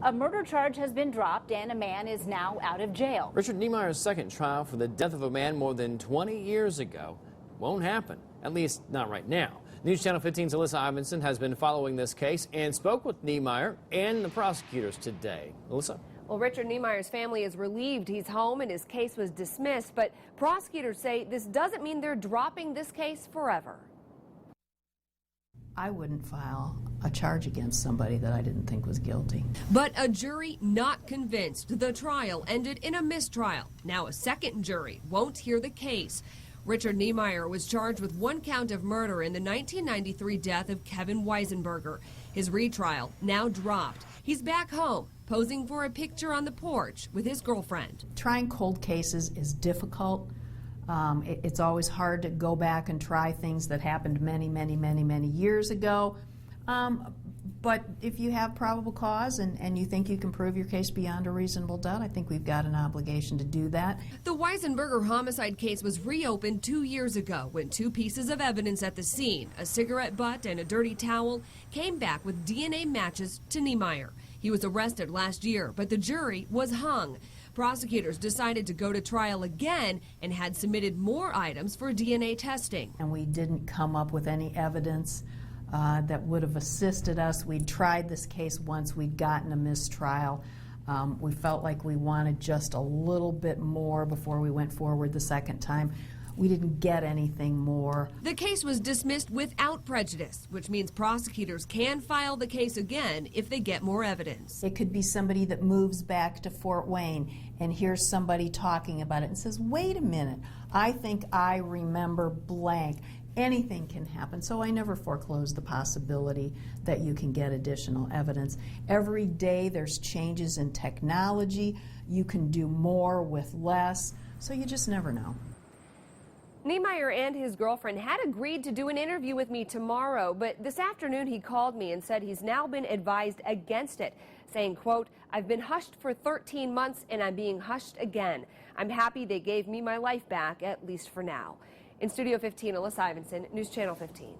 A murder charge has been dropped and a man is now out of jail. Richard Niemeyer's second trial for the death of a man more than 20 years ago won't happen, at least not right now. News Channel 15's Alyssa Ivanson has been following this case and spoke with Niemeyer and the prosecutors today. Alyssa? Well, Richard Niemeyer's family is relieved he's home and his case was dismissed, but prosecutors say this doesn't mean they're dropping this case forever. I wouldn't file a charge against somebody that I didn't think was guilty. But a jury not convinced. The trial ended in a mistrial. Now a second jury won't hear the case. Richard Niemeyer was charged with one count of murder in the 1993 death of Kevin Weisenberger. His retrial now dropped. He's back home, posing for a picture on the porch with his girlfriend. Trying cold cases is difficult. It's always hard to go back and try things that happened many years ago. But if you have probable cause and you think you can prove your case beyond a reasonable doubt, I think we've got an obligation to do that. The Weisenberger homicide case was reopened 2 years ago when two pieces of evidence at the scene, a cigarette butt and a dirty towel, came back with DNA matches to Niemeyer. He was arrested last year, but the jury was hung. Prosecutors decided to go to trial again and had submitted more items for DNA testing. And we didn't come up with any evidence that would have assisted us. We'd tried this case once, we'd gotten a mistrial. We felt like we wanted just a little bit more before we went forward the second time. We didn't get anything more. The case was dismissed without prejudice, which means prosecutors can file the case again if they get more evidence. It could be somebody that moves back to Fort Wayne and hears somebody talking about it and says, wait a minute, I think I remember blank. Anything can happen, so I never foreclose the possibility that you can get additional evidence. Every day there's changes in technology. You can do more with less, so you just never know. Niemeyer and his girlfriend had agreed to do an interview with me tomorrow, but this afternoon he called me and said he's now been advised against it, saying, quote, I've been hushed for 13 months and I'm being hushed again. I'm happy they gave me my life back, at least for now. In Studio 15, Alyssa Ivanson, News Channel 15.